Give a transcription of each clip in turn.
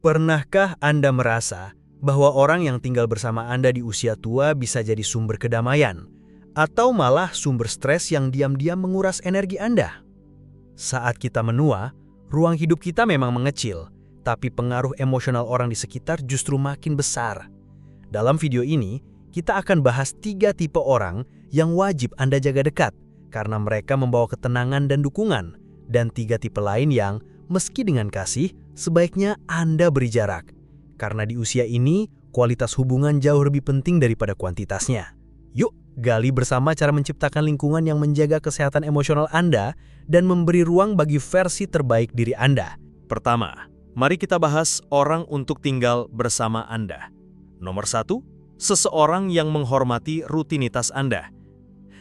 Pernahkah Anda merasa bahwa orang yang tinggal bersama Anda di usia tua bisa jadi sumber kedamaian, atau malah sumber stres yang diam-diam menguras energi Anda? Saat kita menua, ruang hidup kita memang mengecil, tapi pengaruh emosional orang di sekitar justru makin besar. Dalam video ini, kita akan bahas 3 tipe orang yang wajib Anda jaga dekat, karena mereka membawa ketenangan dan dukungan, dan 3 tipe lain yang, meski dengan kasih, sebaiknya Anda beri jarak. Karena di usia ini, kualitas hubungan jauh lebih penting daripada kuantitasnya. Yuk, gali bersama cara menciptakan lingkungan yang menjaga kesehatan emosional Anda dan memberi ruang bagi versi terbaik diri Anda. Pertama, mari kita bahas orang untuk tinggal bersama Anda. Nomor 1, seseorang yang menghormati rutinitas Anda.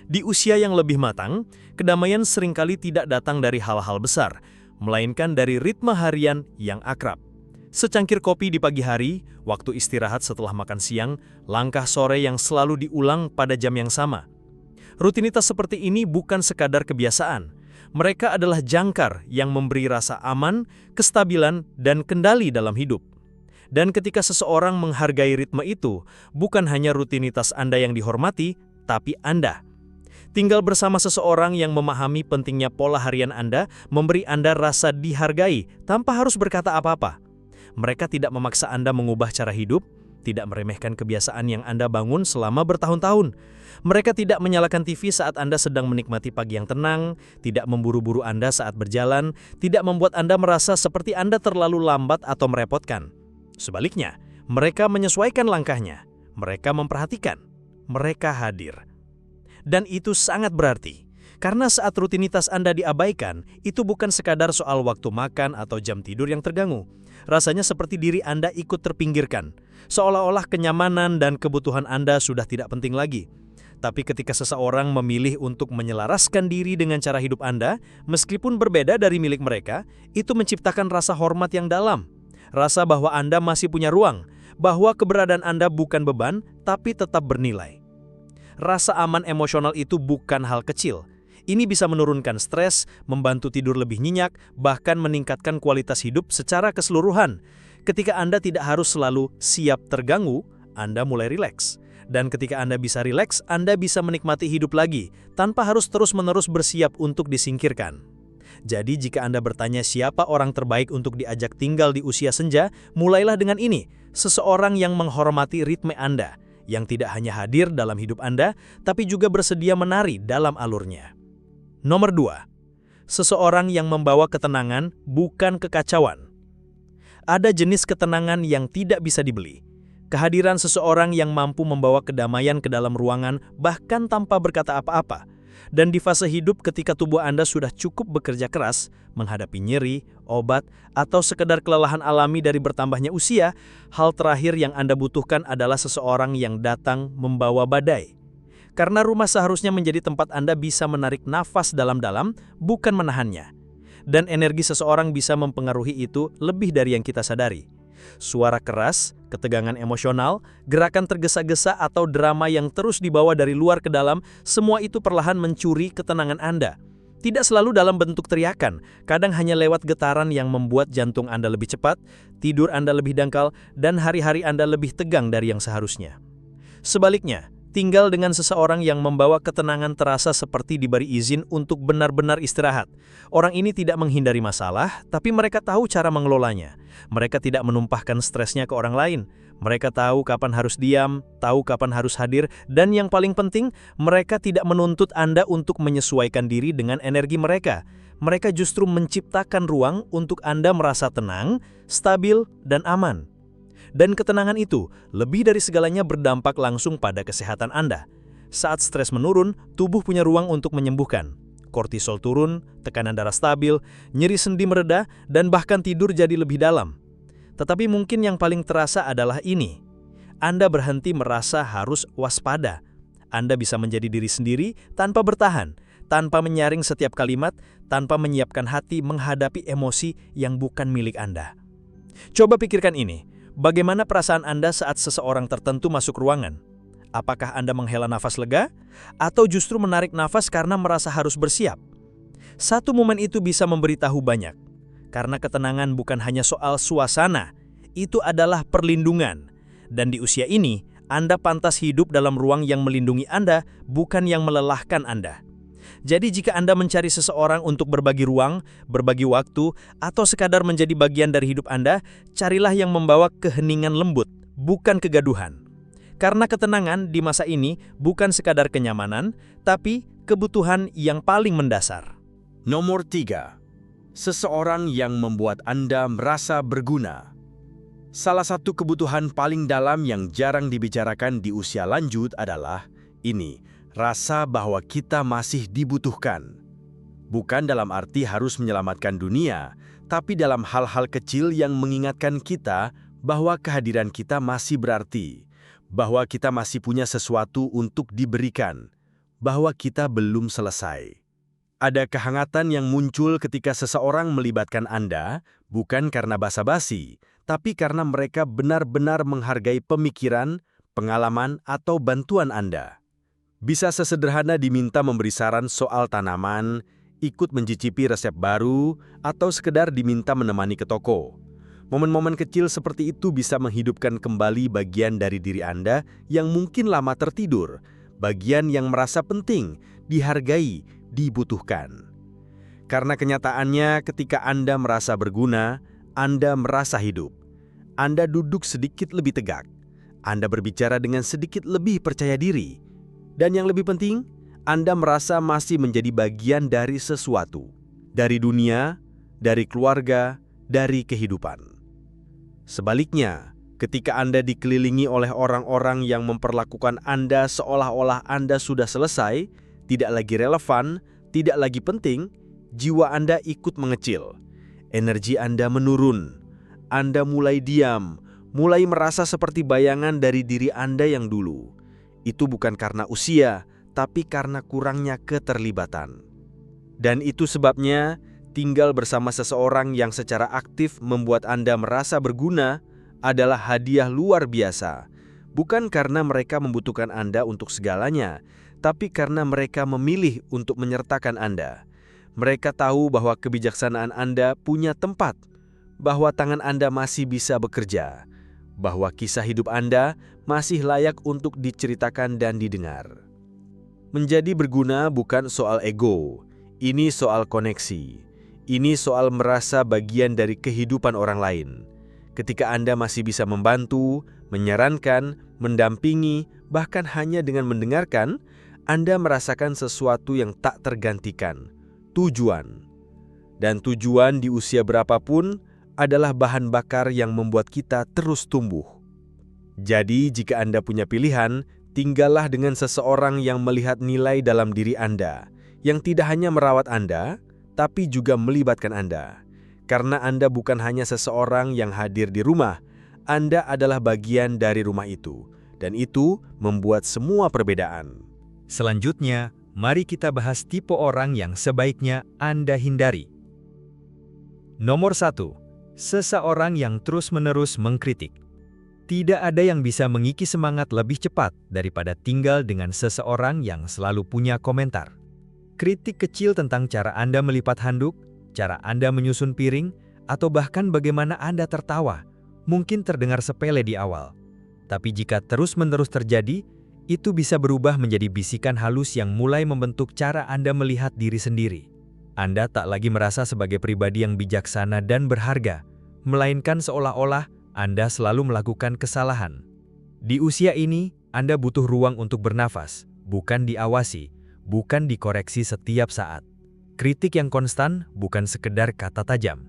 Di usia yang lebih matang, kedamaian seringkali tidak datang dari hal-hal besar, melainkan dari ritme harian yang akrab. Secangkir kopi di pagi hari, waktu istirahat setelah makan siang, langkah sore yang selalu diulang pada jam yang sama. Rutinitas seperti ini bukan sekadar kebiasaan. Mereka adalah jangkar yang memberi rasa aman, kestabilan, dan kendali dalam hidup. Dan ketika seseorang menghargai ritme itu, bukan hanya rutinitas Anda yang dihormati, tapi Anda. Tinggal bersama seseorang yang memahami pentingnya pola harian Anda memberi Anda rasa dihargai tanpa harus berkata apa-apa. Mereka tidak memaksa Anda mengubah cara hidup, tidak meremehkan kebiasaan yang Anda bangun selama bertahun-tahun. Mereka tidak menyalakan TV saat Anda sedang menikmati pagi yang tenang, tidak memburu-buru Anda saat berjalan, tidak membuat Anda merasa seperti Anda terlalu lambat atau merepotkan. Sebaliknya, mereka menyesuaikan langkahnya, mereka memperhatikan, mereka hadir. Dan itu sangat berarti, karena saat rutinitas Anda diabaikan, itu bukan sekadar soal waktu makan atau jam tidur yang terganggu. Rasanya seperti diri Anda ikut terpinggirkan, seolah-olah kenyamanan dan kebutuhan Anda sudah tidak penting lagi. Tapi ketika seseorang memilih untuk menyelaraskan diri dengan cara hidup Anda, meskipun berbeda dari milik mereka, itu menciptakan rasa hormat yang dalam. Rasa bahwa Anda masih punya ruang, bahwa keberadaan Anda bukan beban, tapi tetap bernilai. Rasa aman emosional itu bukan hal kecil. Ini bisa menurunkan stres, membantu tidur lebih nyenyak, bahkan meningkatkan kualitas hidup secara keseluruhan. Ketika Anda tidak harus selalu siap terganggu, Anda mulai rileks. Dan ketika Anda bisa rileks, Anda bisa menikmati hidup lagi, tanpa harus terus-menerus bersiap untuk disingkirkan. Jadi jika Anda bertanya siapa orang terbaik untuk diajak tinggal di usia senja, mulailah dengan ini, seseorang yang menghormati ritme Anda, yang tidak hanya hadir dalam hidup Anda, tapi juga bersedia menari dalam alurnya. Nomor 2, seseorang yang membawa ketenangan, bukan kekacauan. Ada jenis ketenangan yang tidak bisa dibeli. Kehadiran seseorang yang mampu membawa kedamaian ke dalam ruangan, bahkan tanpa berkata apa-apa. Dan di fase hidup ketika tubuh Anda sudah cukup bekerja keras, menghadapi nyeri, obat, atau sekedar kelelahan alami dari bertambahnya usia, hal terakhir yang Anda butuhkan adalah seseorang yang datang membawa badai. Karena rumah seharusnya menjadi tempat Anda bisa menarik nafas dalam-dalam, bukan menahannya. Dan energi seseorang bisa mempengaruhi itu lebih dari yang kita sadari. Suara keras, ketegangan emosional, gerakan tergesa-gesa atau drama yang terus dibawa dari luar ke dalam, semua itu perlahan mencuri ketenangan Anda. Tidak selalu dalam bentuk teriakan, kadang hanya lewat getaran yang membuat jantung Anda lebih cepat, tidur Anda lebih dangkal, dan hari-hari Anda lebih tegang dari yang seharusnya. Sebaliknya, tinggal dengan seseorang yang membawa ketenangan terasa seperti diberi izin untuk benar-benar istirahat. Orang ini tidak menghindari masalah, tapi mereka tahu cara mengelolanya. Mereka tidak menumpahkan stresnya ke orang lain. Mereka tahu kapan harus diam, tahu kapan harus hadir, dan yang paling penting, mereka tidak menuntut Anda untuk menyesuaikan diri dengan energi mereka. Mereka justru menciptakan ruang untuk Anda merasa tenang, stabil, dan aman. Dan ketenangan itu, lebih dari segalanya berdampak langsung pada kesehatan Anda. Saat stres menurun, tubuh punya ruang untuk menyembuhkan. Kortisol turun, tekanan darah stabil, nyeri sendi mereda, dan bahkan tidur jadi lebih dalam. Tetapi mungkin yang paling terasa adalah ini. Anda berhenti merasa harus waspada. Anda bisa menjadi diri sendiri tanpa bertahan, tanpa menyaring setiap kalimat, tanpa menyiapkan hati menghadapi emosi yang bukan milik Anda. Coba pikirkan ini. Bagaimana perasaan Anda saat seseorang tertentu masuk ruangan? Apakah Anda menghela nafas lega? Atau justru menarik nafas karena merasa harus bersiap? Satu momen itu bisa memberitahu banyak. Karena ketenangan bukan hanya soal suasana, itu adalah perlindungan. Dan di usia ini, Anda pantas hidup dalam ruang yang melindungi Anda, bukan yang melelahkan Anda. Jadi jika Anda mencari seseorang untuk berbagi ruang, berbagi waktu, atau sekadar menjadi bagian dari hidup Anda, carilah yang membawa keheningan lembut, bukan kegaduhan. Karena ketenangan di masa ini bukan sekadar kenyamanan, tapi kebutuhan yang paling mendasar. Nomor 3. Seseorang yang membuat Anda merasa berguna. Salah satu kebutuhan paling dalam yang jarang dibicarakan di usia lanjut adalah ini, rasa bahwa kita masih dibutuhkan. Bukan dalam arti harus menyelamatkan dunia, tapi dalam hal-hal kecil yang mengingatkan kita bahwa kehadiran kita masih berarti, bahwa kita masih punya sesuatu untuk diberikan, bahwa kita belum selesai. Ada kehangatan yang muncul ketika seseorang melibatkan Anda, bukan karena basa-basi, tapi karena mereka benar-benar menghargai pemikiran, pengalaman, atau bantuan Anda. Bisa sesederhana diminta memberi saran soal tanaman, ikut mencicipi resep baru, atau sekedar diminta menemani ke toko. Momen-momen kecil seperti itu bisa menghidupkan kembali bagian dari diri Anda yang mungkin lama tertidur, bagian yang merasa penting, dihargai, dibutuhkan. Karena kenyataannya ketika Anda merasa berguna, Anda merasa hidup. Anda duduk sedikit lebih tegak. Anda berbicara dengan sedikit lebih percaya diri. Dan yang lebih penting, Anda merasa masih menjadi bagian dari sesuatu. Dari dunia, dari keluarga, dari kehidupan. Sebaliknya, ketika Anda dikelilingi oleh orang-orang yang memperlakukan Anda seolah-olah Anda sudah selesai, tidak lagi relevan, tidak lagi penting, jiwa Anda ikut mengecil. Energi Anda menurun. Anda mulai diam, mulai merasa seperti bayangan dari diri Anda yang dulu. Itu bukan karena usia, tapi karena kurangnya keterlibatan. Dan itu sebabnya, tinggal bersama seseorang yang secara aktif membuat Anda merasa berguna adalah hadiah luar biasa. Bukan karena mereka membutuhkan Anda untuk segalanya, tapi karena mereka memilih untuk menyertakan Anda. Mereka tahu bahwa kebijaksanaan Anda punya tempat, bahwa tangan Anda masih bisa bekerja, bahwa kisah hidup Anda masih layak untuk diceritakan dan didengar. Menjadi berguna bukan soal ego, ini soal koneksi. Ini soal merasa bagian dari kehidupan orang lain. Ketika Anda masih bisa membantu, menyarankan, mendampingi, bahkan hanya dengan mendengarkan, Anda merasakan sesuatu yang tak tergantikan, tujuan. Dan tujuan di usia berapapun adalah bahan bakar yang membuat kita terus tumbuh. Jadi, jika Anda punya pilihan, tinggallah dengan seseorang yang melihat nilai dalam diri Anda, yang tidak hanya merawat Anda, tapi juga melibatkan Anda. Karena Anda bukan hanya seseorang yang hadir di rumah, Anda adalah bagian dari rumah itu, dan itu membuat semua perbedaan. Selanjutnya, mari kita bahas tipe orang yang sebaiknya Anda hindari. Nomor 1. Seseorang yang terus-menerus mengkritik. Tidak ada yang bisa mengikis semangat lebih cepat daripada tinggal dengan seseorang yang selalu punya komentar. Kritik kecil tentang cara Anda melipat handuk, cara Anda menyusun piring, atau bahkan bagaimana Anda tertawa, mungkin terdengar sepele di awal. Tapi jika terus-menerus terjadi, itu bisa berubah menjadi bisikan halus yang mulai membentuk cara Anda melihat diri sendiri. Anda tak lagi merasa sebagai pribadi yang bijaksana dan berharga, melainkan seolah-olah Anda selalu melakukan kesalahan. Di usia ini, Anda butuh ruang untuk bernafas, bukan diawasi, bukan dikoreksi setiap saat. Kritik yang konstan bukan sekedar kata tajam.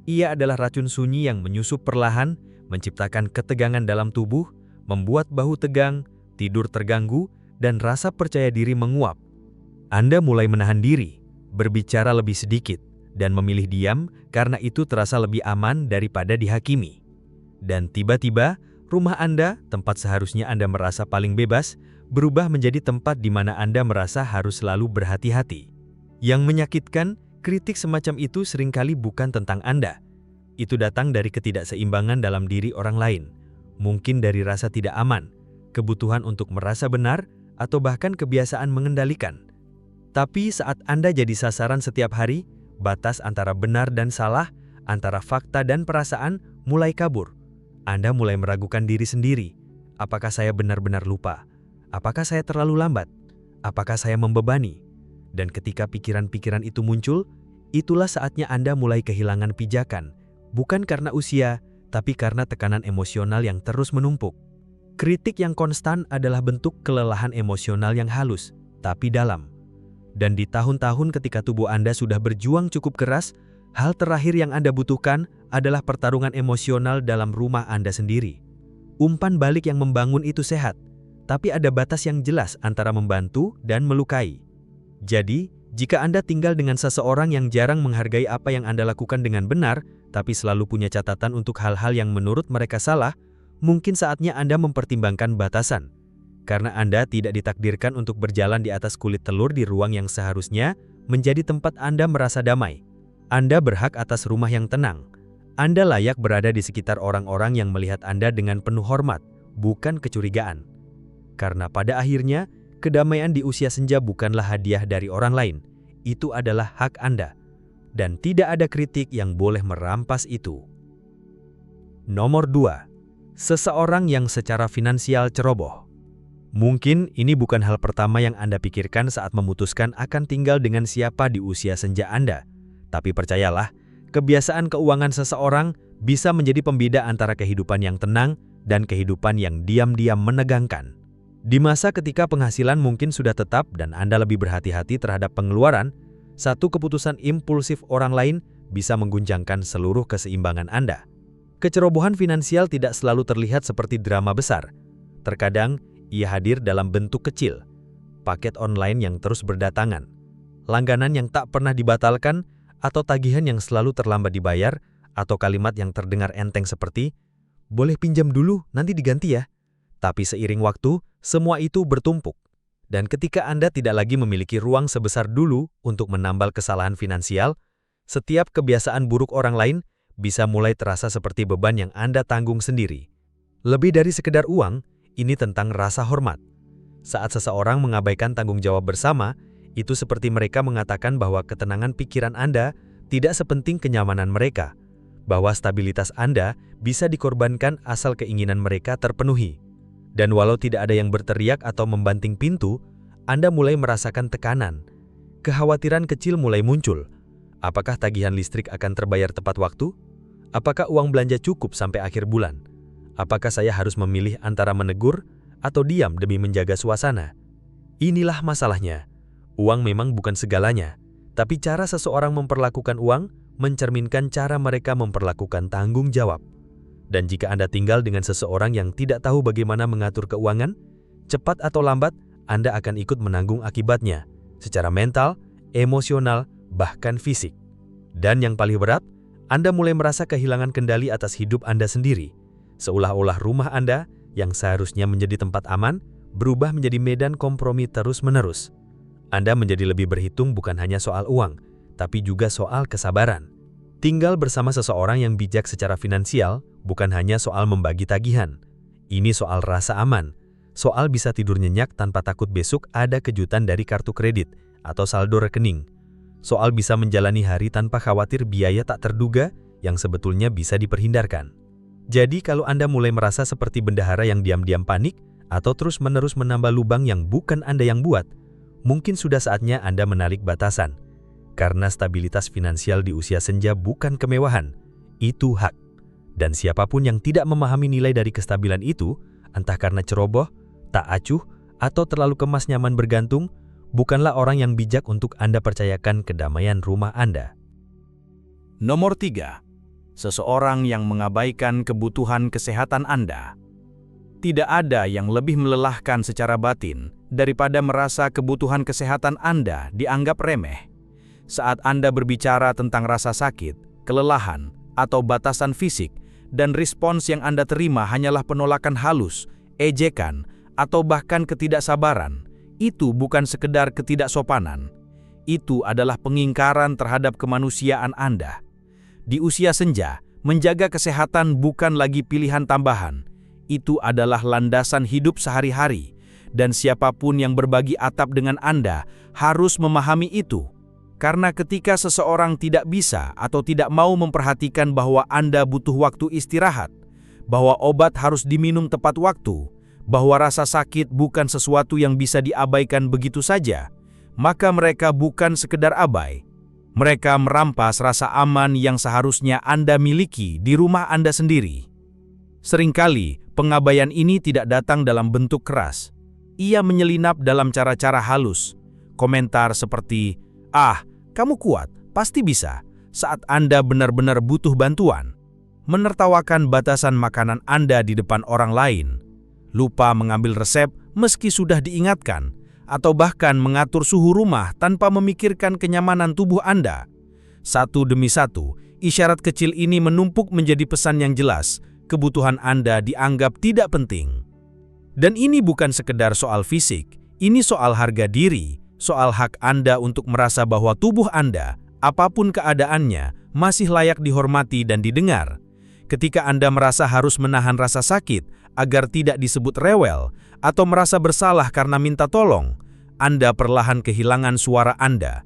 Ia adalah racun sunyi yang menyusup perlahan, menciptakan ketegangan dalam tubuh, membuat bahu tegang, tidur terganggu, dan rasa percaya diri menguap. Anda mulai menahan diri, berbicara lebih sedikit, dan memilih diam karena itu terasa lebih aman daripada dihakimi. Dan tiba-tiba, rumah Anda, tempat seharusnya Anda merasa paling bebas, berubah menjadi tempat di mana Anda merasa harus selalu berhati-hati. Yang menyakitkan, kritik semacam itu seringkali bukan tentang Anda. Itu datang dari ketidakseimbangan dalam diri orang lain, mungkin dari rasa tidak aman, kebutuhan untuk merasa benar, atau bahkan kebiasaan mengendalikan. Tapi saat Anda jadi sasaran setiap hari, batas antara benar dan salah, antara fakta dan perasaan mulai kabur. Anda mulai meragukan diri sendiri. Apakah saya benar-benar lupa? Apakah saya terlalu lambat? Apakah saya membebani? Dan ketika pikiran-pikiran itu muncul, itulah saatnya Anda mulai kehilangan pijakan. Bukan karena usia, tapi karena tekanan emosional yang terus menumpuk. Kritik yang konstan adalah bentuk kelelahan emosional yang halus, tapi dalam. Dan di tahun-tahun ketika tubuh Anda sudah berjuang cukup keras, hal terakhir yang Anda butuhkan adalah pertarungan emosional dalam rumah Anda sendiri. Umpan balik yang membangun itu sehat, tapi ada batas yang jelas antara membantu dan melukai. Jadi, jika Anda tinggal dengan seseorang yang jarang menghargai apa yang Anda lakukan dengan benar, tapi selalu punya catatan untuk hal-hal yang menurut mereka salah, mungkin saatnya Anda mempertimbangkan batasan. Karena Anda tidak ditakdirkan untuk berjalan di atas kulit telur di ruang yang seharusnya menjadi tempat Anda merasa damai. Anda berhak atas rumah yang tenang. Anda layak berada di sekitar orang-orang yang melihat Anda dengan penuh hormat, bukan kecurigaan. Karena pada akhirnya, kedamaian di usia senja bukanlah hadiah dari orang lain. Itu adalah hak Anda. Dan tidak ada kritik yang boleh merampas itu. Nomor 2. Seseorang yang secara finansial ceroboh. Mungkin ini bukan hal pertama yang Anda pikirkan saat memutuskan akan tinggal dengan siapa di usia senja Anda. Tapi percayalah, kebiasaan keuangan seseorang bisa menjadi pembeda antara kehidupan yang tenang dan kehidupan yang diam-diam menegangkan. Di masa ketika penghasilan mungkin sudah tetap dan Anda lebih berhati-hati terhadap pengeluaran, satu keputusan impulsif orang lain bisa mengguncangkan seluruh keseimbangan Anda. Kecerobohan finansial tidak selalu terlihat seperti drama besar. Terkadang, ia hadir dalam bentuk kecil, paket online yang terus berdatangan, langganan yang tak pernah dibatalkan, atau tagihan yang selalu terlambat dibayar, atau kalimat yang terdengar enteng seperti, "Boleh pinjam dulu, nanti diganti ya." Tapi seiring waktu, semua itu bertumpuk. Dan ketika Anda tidak lagi memiliki ruang sebesar dulu untuk menambal kesalahan finansial, setiap kebiasaan buruk orang lain bisa mulai terasa seperti beban yang Anda tanggung sendiri. Lebih dari sekedar uang, ini tentang rasa hormat. Saat seseorang mengabaikan tanggung jawab bersama, itu seperti mereka mengatakan bahwa ketenangan pikiran Anda tidak sepenting kenyamanan mereka, bahwa stabilitas Anda bisa dikorbankan asal keinginan mereka terpenuhi. Dan walau tidak ada yang berteriak atau membanting pintu, Anda mulai merasakan tekanan. Kekhawatiran kecil mulai muncul. Apakah tagihan listrik akan terbayar tepat waktu? Apakah uang belanja cukup sampai akhir bulan? Apakah saya harus memilih antara menegur atau diam demi menjaga suasana? Inilah masalahnya. Uang memang bukan segalanya, tapi cara seseorang memperlakukan uang mencerminkan cara mereka memperlakukan tanggung jawab. Dan jika Anda tinggal dengan seseorang yang tidak tahu bagaimana mengatur keuangan, cepat atau lambat Anda akan ikut menanggung akibatnya, secara mental, emosional, bahkan fisik. Dan yang paling berat, Anda mulai merasa kehilangan kendali atas hidup Anda sendiri. Seolah-olah rumah Anda yang seharusnya menjadi tempat aman, berubah menjadi medan kompromi terus-menerus. Anda menjadi lebih berhitung bukan hanya soal uang, tapi juga soal kesabaran. Tinggal bersama seseorang yang bijak secara finansial bukan hanya soal membagi tagihan. Ini soal rasa aman, soal bisa tidur nyenyak tanpa takut besok ada kejutan dari kartu kredit atau saldo rekening. Soal bisa menjalani hari tanpa khawatir biaya tak terduga yang sebetulnya bisa diperhindarkan. Jadi kalau Anda mulai merasa seperti bendahara yang diam-diam panik atau terus-menerus menambah lubang yang bukan Anda yang buat, mungkin sudah saatnya Anda menarik batasan. Karena stabilitas finansial di usia senja bukan kemewahan, itu hak. Dan siapapun yang tidak memahami nilai dari kestabilan itu, entah karena ceroboh, tak acuh, atau terlalu kemas nyaman bergantung, bukanlah orang yang bijak untuk Anda percayakan kedamaian rumah Anda. Nomor 3. Seseorang yang mengabaikan kebutuhan kesehatan Anda. Tidak ada yang lebih melelahkan secara batin daripada merasa kebutuhan kesehatan Anda dianggap remeh. Saat Anda berbicara tentang rasa sakit, kelelahan, atau batasan fisik, dan respons yang Anda terima hanyalah penolakan halus, ejekan, atau bahkan ketidaksabaran, itu bukan sekedar ketidaksopanan. Itu adalah pengingkaran terhadap kemanusiaan Anda. Di usia senja, menjaga kesehatan bukan lagi pilihan tambahan. Itu adalah landasan hidup sehari-hari, dan siapapun yang berbagi atap dengan Anda harus memahami itu. Karena ketika seseorang tidak bisa atau tidak mau memperhatikan bahwa Anda butuh waktu istirahat, bahwa obat harus diminum tepat waktu, bahwa rasa sakit bukan sesuatu yang bisa diabaikan begitu saja, maka mereka bukan sekedar abai. Mereka merampas rasa aman yang seharusnya Anda miliki di rumah Anda sendiri. Seringkali, pengabaian ini tidak datang dalam bentuk keras. Ia menyelinap dalam cara-cara halus. Komentar seperti, "Ah, kamu kuat, pasti bisa," saat Anda benar-benar butuh bantuan. Menertawakan batasan makanan Anda di depan orang lain. Lupa mengambil resep meski sudah diingatkan, atau bahkan mengatur suhu rumah tanpa memikirkan kenyamanan tubuh Anda. Satu demi satu, isyarat kecil ini menumpuk menjadi pesan yang jelas. Kebutuhan Anda dianggap tidak penting. Dan ini bukan sekedar soal fisik, ini soal harga diri, soal hak Anda untuk merasa bahwa tubuh Anda, apapun keadaannya, masih layak dihormati dan didengar. Ketika Anda merasa harus menahan rasa sakit agar tidak disebut rewel atau merasa bersalah karena minta tolong, Anda perlahan kehilangan suara Anda.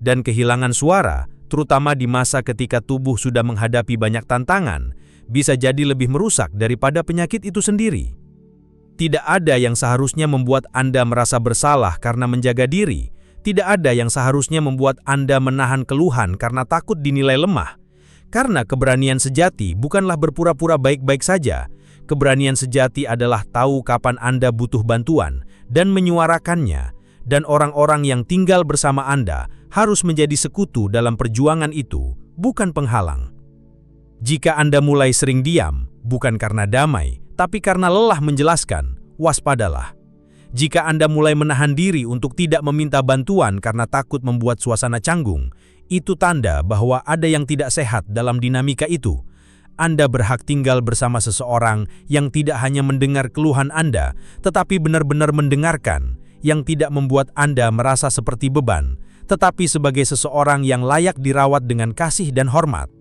Dan kehilangan suara, terutama di masa ketika tubuh sudah menghadapi banyak tantangan, bisa jadi lebih merusak daripada penyakit itu sendiri. Tidak ada yang seharusnya membuat Anda merasa bersalah karena menjaga diri. Tidak ada yang seharusnya membuat Anda menahan keluhan karena takut dinilai lemah. Karena keberanian sejati bukanlah berpura-pura baik-baik saja. Keberanian sejati adalah tahu kapan Anda butuh bantuan dan menyuarakannya. Dan orang-orang yang tinggal bersama Anda harus menjadi sekutu dalam perjuangan itu, bukan penghalang. Jika Anda mulai sering diam, bukan karena damai, tapi karena lelah menjelaskan, waspadalah. Jika Anda mulai menahan diri untuk tidak meminta bantuan karena takut membuat suasana canggung, itu tanda bahwa ada yang tidak sehat dalam dinamika itu. Anda berhak tinggal bersama seseorang yang tidak hanya mendengar keluhan Anda, tetapi benar-benar mendengarkan, yang tidak membuat Anda merasa seperti beban, tetapi sebagai seseorang yang layak dirawat dengan kasih dan hormat.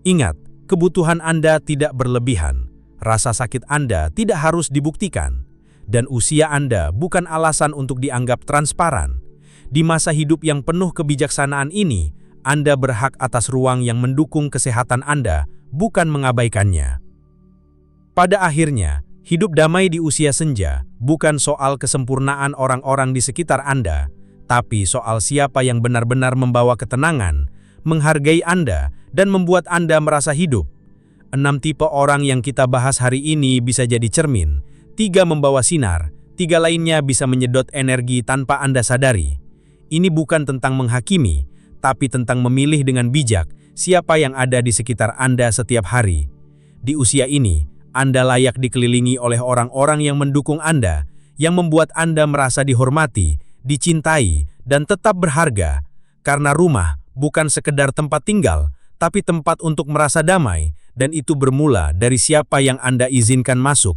Ingat, kebutuhan Anda tidak berlebihan. Rasa sakit Anda tidak harus dibuktikan, dan usia Anda bukan alasan untuk dianggap transparan. Di masa hidup yang penuh kebijaksanaan ini, Anda berhak atas ruang yang mendukung kesehatan Anda, bukan mengabaikannya. Pada akhirnya, hidup damai di usia senja bukan soal kesempurnaan orang-orang di sekitar Anda, tapi soal siapa yang benar-benar membawa ketenangan, menghargai Anda, dan membuat Anda merasa hidup. 6 tipe orang yang kita bahas hari ini bisa jadi cermin. 3 membawa sinar, 3 lainnya bisa menyedot energi tanpa Anda sadari. Ini bukan tentang menghakimi, tapi tentang memilih dengan bijak siapa yang ada di sekitar Anda setiap hari. Di usia ini, Anda layak dikelilingi oleh orang-orang yang mendukung Anda, yang membuat Anda merasa dihormati, dicintai, dan tetap berharga. Karena rumah bukan sekedar tempat tinggal, tapi tempat untuk merasa damai, dan itu bermula dari siapa yang Anda izinkan masuk.